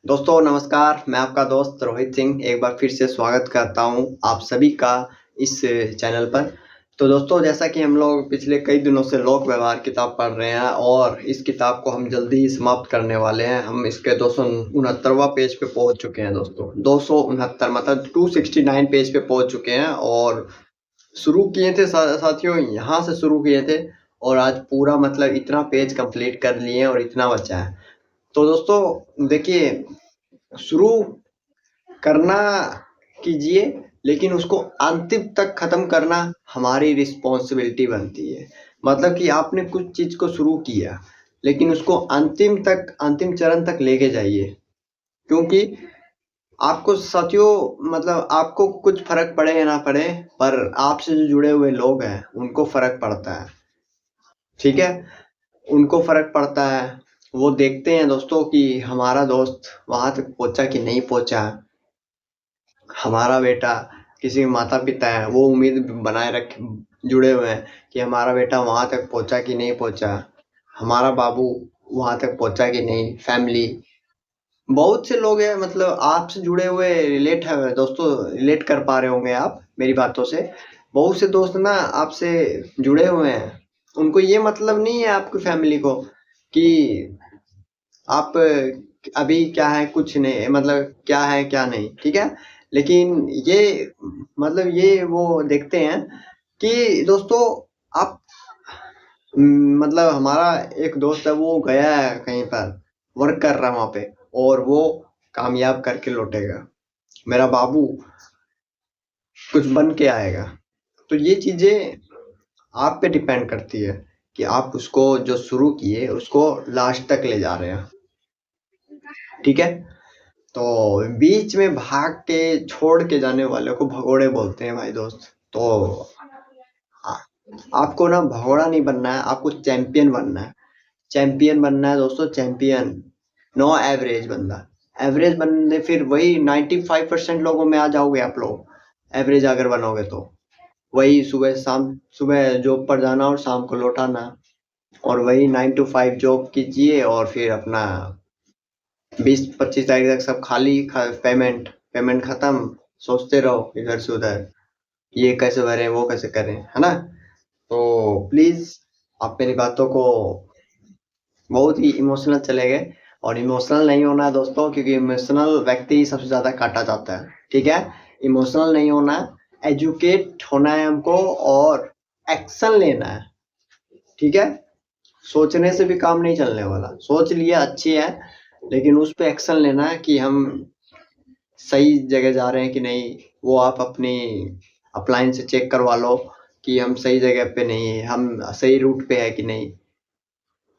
दोस्तों नमस्कार, मैं आपका दोस्त रोहित सिंह एक बार फिर से स्वागत करता हूँ आप सभी का इस चैनल पर। तो दोस्तों जैसा कि हम लोग पिछले कई दिनों से लोक व्यवहार किताब पढ़ रहे हैं और इस किताब को हम जल्दी ही समाप्त करने वाले हैं। हम इसके 269वां पेज पे पहुंच चुके हैं दोस्तों। 269 मतलब 269 पेज पे पहुंच चुके हैं और शुरू किए थे साथियों, यहाँ से शुरू किए थे और आज पूरा मतलब इतना पेज कंप्लीट कर लिए हैं और इतना बचा है। तो दोस्तों देखिए, शुरू करना कीजिए, लेकिन उसको अंतिम तक खत्म करना हमारी रिस्पॉन्सिबिलिटी बनती है। मतलब कि आपने कुछ चीज को शुरू किया, लेकिन उसको अंतिम चरण तक लेके जाइए, क्योंकि आपको साथियों मतलब आपको कुछ फर्क पड़े या ना पड़े, पर आपसे जो जुड़े हुए लोग हैं उनको फर्क पड़ता है। ठीक है, उनको फर्क पड़ता है। वो देखते हैं दोस्तों कि हमारा दोस्त वहां तक पहुंचा कि नहीं पहुंचा। हमारा बेटा, किसी माता पिता है वो उम्मीद बनाए रख जुड़े हुए हैं कि हमारा बेटा वहां तक पहुंचा कि नहीं पहुंचा, हमारा बाबू वहां तक पहुंचा कि नहीं। फैमिली, बहुत से लोग हैं मतलब आपसे जुड़े हुए, रिलेट है दोस्तों, रिलेट कर पा रहे होंगे आप मेरी बातों से। बहुत से दोस्त ना आपसे जुड़े हुए हैं, उनको ये मतलब नहीं है आपकी फैमिली को कि आप अभी क्या है कुछ नहीं, मतलब क्या है क्या नहीं, ठीक है। लेकिन ये मतलब ये वो देखते हैं कि दोस्तों आप मतलब हमारा एक दोस्त है, वो गया है कहीं पर, वर्क कर रहा है वहां पे और वो कामयाब करके लौटेगा। मेरा बाबू कुछ बन के आएगा। तो ये चीजें आप पे डिपेंड करती है कि आप उसको जो शुरू किए उसको लास्ट तक ले जा रहे हैं। ठीक है, तो बीच में भाग के छोड़ के जाने वाले को भगोड़े बोलते हैं भाई दोस्त। तो आ- आपको ना भगोड़ा नहीं बनना है, आपको चैंपियन बनना है। चैंपियन बनना है दोस्तों, चैंपियन, नो एवरेज बंदा। एवरेज बनने फिर वही 95% लोगों में आ जाओगे आप लोग, एवरेज अगर बनोगे तो। वही सुबह शाम, सुबह जॉब पर जाना और शाम को लौटाना, और वही 9 to 5 जॉब कीजिए और फिर अपना 20-25 तारीख तक सब खाली पेमेंट पेमेंट खत्म, सोचते रहो इधर से उधर, ये कैसे भरें वो कैसे करें, है ना। तो प्लीज आप मेरी बातों को, बहुत ही इमोशनल चले गए, और इमोशनल नहीं होना है दोस्तों, क्योंकि इमोशनल व्यक्ति ही सबसे ज्यादा काटा जाता है। ठीक है, इमोशनल नहीं होना है, एजुकेट होना है हमको और एक्शन लेना है। ठीक है, सोचने से भी काम नहीं चलने वाला। सोच लिया अच्छी है, लेकिन उस पे एक्शन लेना है कि हम सही जगह जा रहे हैं कि नहीं। वो आप अपनी अपलाइन से चेक करवा लो कि हम सही जगह पे नहीं है, हम सही रूट पे है कि नहीं।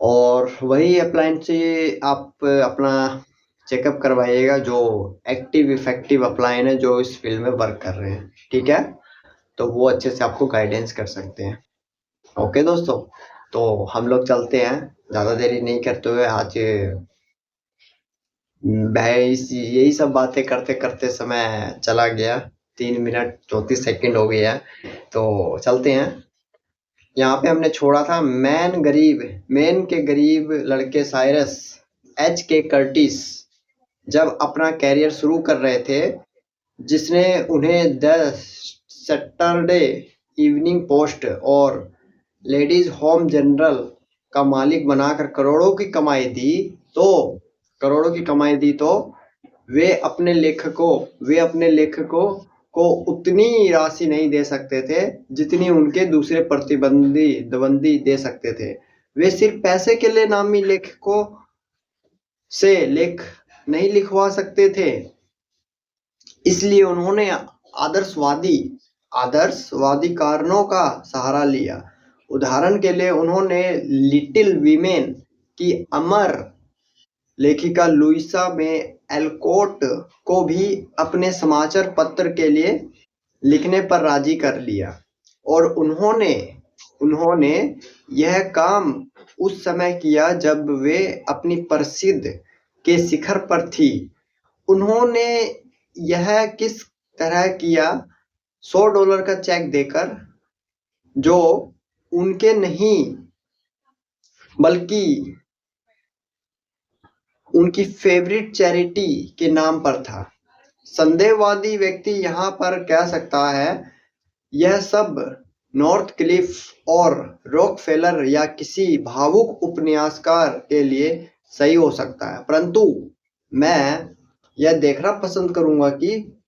और वही अपलाइन से आप अपना चेकअप करवाइएगा, जो एक्टिव इफेक्टिव अपलाइन है जो इस फील्ड में वर्क कर रहे हैं। ठीक है, तो वो अच्छे से आपको गाइडेंस कर सकते हैं। ओके दोस्तों, तो हम लोग चलते हैं, ज्यादा देरी नहीं करते हुए। आज भाई यही सब बातें करते करते समय चला गया, 3 मिनट 34 सेकंड हो गया। तो चलते हैं। यहाँ पे हमने छोड़ा था, मैन के गरीब लड़के साइरस एच के कर्टिस जब अपना कैरियर शुरू कर रहे थे, जिसने उन्हें द सैटरडे इवनिंग पोस्ट और लेडीज होम जनरल का मालिक बनाकर तो करोड़ों की कमाई दी, तो वे अपने लेखकों को उतनी राशि नहीं दे सकते थे जितनी उनके दूसरे प्रतिद्वंदी द्वंद्वी दे सकते थे। वे सिर्फ पैसे के लिए नामी लेखकों से लेख नहीं लिखवा सकते थे, इसलिए उन्होंने आदर्शवादी आदर्शवादी कारणों का सहारा लिया। उदाहरण के लिए उन्होंने लिटिल वीमेन की अमर लेखिका लुइसा में एलकोट को भी अपने समाचार पत्र के लिए लिखने पर राजी कर लिया, और उन्होंने उन्होंने यह काम उस समय किया जब वे अपनी प्रसिद्ध के शिखर पर थी। उन्होंने यह किस तरह किया? $100 का चेक देकर, जो उनके नहीं बल्कि उनकी फेवरेट चैरिटी के नाम पर था। संदेहवादी व्यक्ति यहाँ पर कह सकता है यह सब नॉर्थ क्लिफ और रॉकफेलर या किसी भावुक उपन्यासकार के लिए सही हो सकता है, परंतु मैं यह देखना पसंद करूंगा कि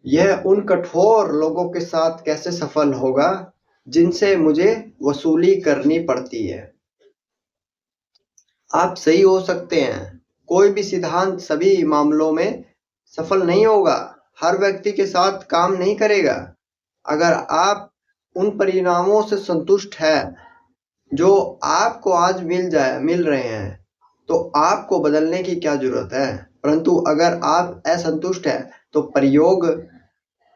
यह उन कठोर लोगों के साथ कैसे सफल होगा जिनसे मुझे वसूली करनी पड़ती है। आप सही हो सकते हैं, कोई भी सिद्धांत सभी मामलों में सफल नहीं होगा, हर व्यक्ति के साथ काम नहीं करेगा। अगर आप उन परिणामों से संतुष्ट हैं जो आपको आज मिल रहे हैं, तो आपको बदलने की क्या जरूरत है। परंतु अगर आप असंतुष्ट हैं, तो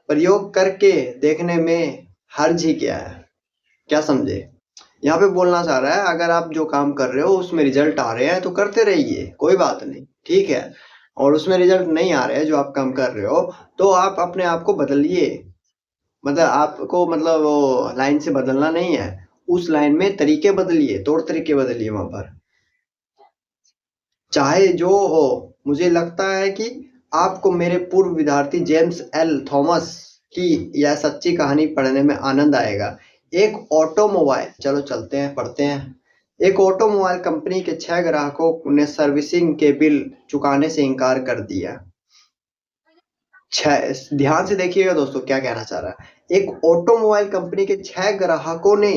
प्रयोग करके देखने में हर्ज ही क्या है। क्या समझे? यहाँ पे बोलना चाह रहा है अगर आप जो काम कर रहे हो उसमें रिजल्ट आ रहे हैं तो करते रहिए, कोई बात नहीं, ठीक है। और उसमें रिजल्ट नहीं आ रहे हैं जो आप काम कर रहे हो, तो आप अपने आप को बदलिए। मतलब आपको मतलब वो लाइन से बदलना नहीं है, उस लाइन में तरीके बदलिए, तौर तरीके बदलिए वहां पर, चाहे जो हो। मुझे लगता है कि आपको मेरे पूर्व विद्यार्थी जेम्स एल थॉमस की यह सच्ची कहानी पढ़ने में आनंद आएगा। एक ऑटोमोबाइल, चलो चलते हैं पढ़ते हैं। एक ऑटोमोबाइल कंपनी के 6 ग्राहकों ने सर्विसिंग के बिल चुकाने से इनकार कर दिया। ध्यान से देखिएगा दोस्तों क्या कहना चाह रहा है। एक ऑटोमोबाइल कंपनी के 6 ग्राहकों ने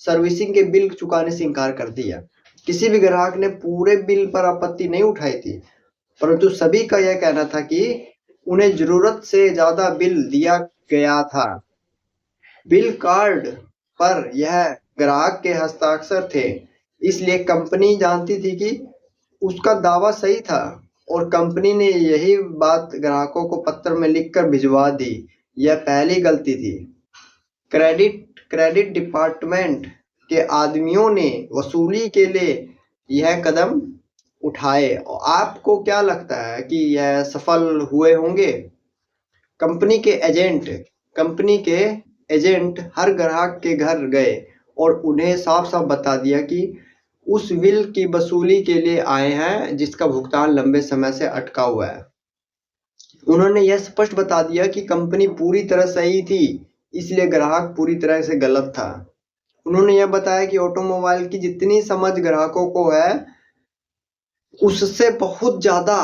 सर्विसिंग के बिल चुकाने से इनकार कर दिया। किसी भी ग्राहक ने पूरे बिल पर आपत्ति नहीं उठाई थी, परंतु सभी का यह कहना था कि उन्हें जरूरत से ज्यादा बिल दिया गया था। बिल कार्ड पर यह ग्राहक के हस्ताक्षर थे, इसलिए कंपनी जानती थी कि उसका दावा सही था और कंपनी ने यही बात ग्राहकों को पत्र में लिखकर भिजवा दी। यह पहली गलती थी। क्रेडिट डिपार्टमेंट के आदमियों ने वसूली के लिए यह कदम उठाए। आपको क्या लगता है कि यह सफल हुए होंगे? कंपनी के एजेंट हर ग्राहक के घर गए और उन्हें साफ साफ बता दिया कि उस बिल की वसूली के लिए आए हैं जिसका भुगतान लंबे समय से अटका हुआ है। उन्होंने यह स्पष्ट बता दिया कि कंपनी पूरी तरह सही थी, इसलिए ग्राहक पूरी तरह से गलत था। उन्होंने यह बताया कि ऑटोमोबाइल की जितनी समझ ग्राहकों को है उससे बहुत ज्यादा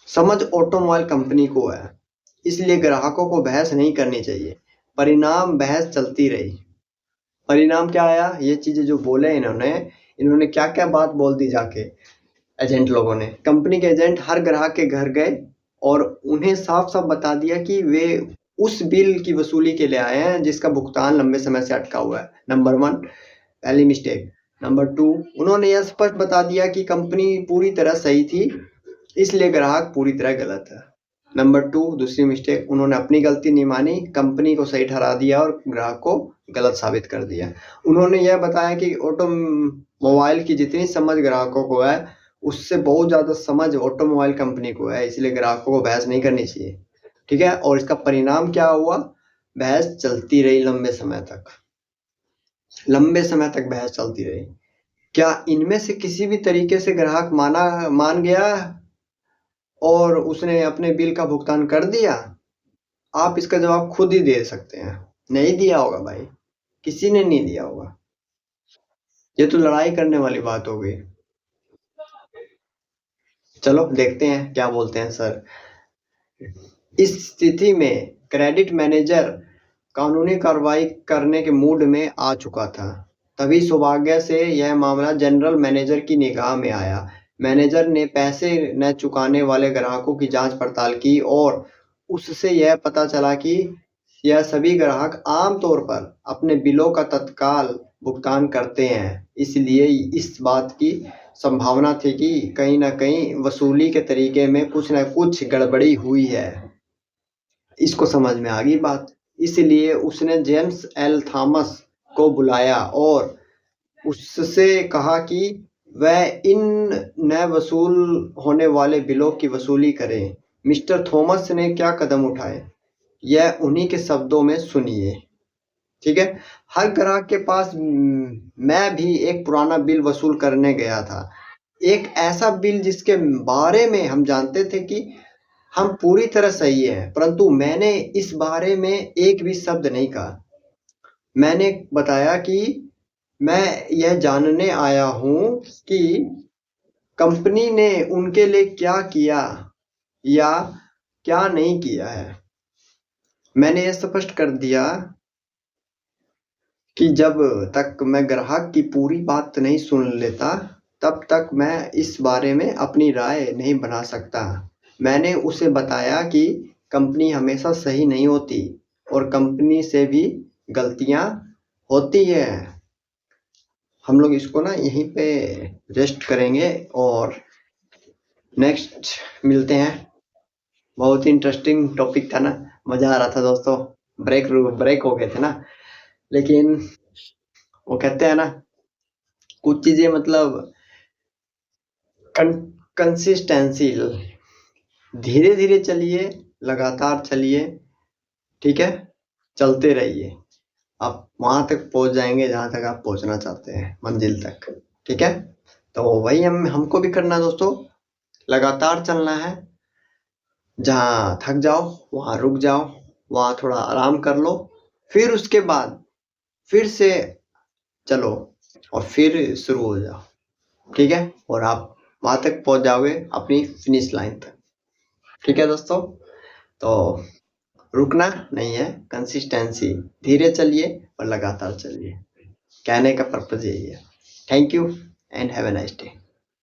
समझ ऑटोमोबाइल कंपनी को है, इसलिए ग्राहकों को बहस नहीं करनी चाहिए। परिणाम बहस चलती रही। परिणाम क्या आया? ये चीजें जो बोले इन्होंने क्या क्या बात बोल दी जाके एजेंट लोगों ने। कंपनी के एजेंट हर ग्राहक के घर गए और उन्हें साफ साफ बता दिया कि वे उस बिल की वसूली के लिए आए हैं जिसका भुगतान लंबे समय से अटका हुआ है। नंबर 1 पहली मिस्टेक। नंबर 2, उन्होंने यह स्पष्ट बता दिया कि कंपनी पूरी तरह सही थी, इसलिए ग्राहक पूरी तरह गलत है। नंबर 2 दूसरी मिस्टेक, उन्होंने अपनी गलती नहीं मानी, कंपनी को सही ठहरा दिया और ग्राहक को गलत साबित कर दिया। उन्होंने यह बताया कि ऑटोमोबाइल की जितनी समझ ग्राहकों को है उससे बहुत ज्यादा समझ ऑटोमोबाइल कंपनी को है, इसलिए ग्राहकों को बहस नहीं करनी चाहिए, ठीक है। और इसका परिणाम क्या हुआ? बहस चलती रही लंबे समय तक बहस चलती रही। क्या इनमें से किसी भी तरीके से ग्राहक मान गया और उसने अपने बिल का भुगतान कर दिया? आप इसका जवाब खुद ही दे सकते हैं। नहीं दिया होगा भाई, किसी ने नहीं दिया होगा। ये तो लड़ाई करने वाली बात हो गई। चलो देखते हैं क्या बोलते हैं सर। इस स्थिति में क्रेडिट मैनेजर कानूनी कार्रवाई करने के मूड में आ चुका था। तभी सौभाग्य से यह मामला जनरल मैनेजर की निगाह में आया। मैनेजर ने पैसे न चुकाने वाले ग्राहकों की जांच पड़ताल की और उससे यह पता चला कि यह सभी ग्राहक आम तौर पर अपने बिलों का तत्काल भुगतान करते हैं, इसलिए इस बात की संभावना थी कि कहीं ना कहीं वसूली के तरीके में कुछ न कुछ गड़बड़ी हुई है। इसको समझ में आ गई बात, इसलिए उसने जेम्स एल थॉमस को बुलाया और उससे कहा कि वह इन न वसूल होने वाले बिलों की वसूली करें। मिस्टर थॉमस ने क्या कदम उठाए, यह उन्हीं के शब्दों में सुनिए, ठीक है। हर ग्राहक के पास मैं भी एक पुराना बिल वसूल करने गया था। एक ऐसा बिल जिसके बारे में हम जानते थे कि हम पूरी तरह सही है, परंतु मैंने इस बारे में एक भी शब्द नहीं कहा। मैंने बताया कि मैं यह जानने आया हूँ कि कंपनी ने उनके लिए क्या किया या क्या नहीं किया है। मैंने यह स्पष्ट कर दिया कि जब तक मैं ग्राहक की पूरी बात नहीं सुन लेता, तब तक मैं इस बारे में अपनी राय नहीं बना सकता। मैंने उसे बताया कि कंपनी हमेशा सही नहीं होती और कंपनी से भी गलतियां होती है। हम लोग इसको ना यहीं पे रेस्ट करेंगे और नेक्स्ट मिलते हैं। बहुत ही इंटरेस्टिंग टॉपिक था ना, मजा आ रहा था दोस्तों। ब्रेक हो गए थे ना, लेकिन वो कहते हैं ना, कुछ चीजें मतलब कंसिस्टेंसी, धीरे धीरे चलिए, लगातार चलिए, ठीक है, चलते रहिए, आप वहां तक पहुंच जाएंगे जहां तक आप पहुंचना चाहते हैं, मंजिल तक। ठीक है, तो वही हमको भी करना है दोस्तों, लगातार चलना है। जहां थक जाओ वहां रुक जाओ, वहां थोड़ा आराम कर लो, फिर उसके बाद फिर से चलो और फिर शुरू हो जाओ। ठीक है, और आप वहां तक पहुंच जाओगे अपनी फिनिश लाइन तक। ठीक है दोस्तों, तो रुकना नहीं है, कंसिस्टेंसी, धीरे चलिए और लगातार चलिए। कहने का पर्पज यही है। Thank you and have a nice day.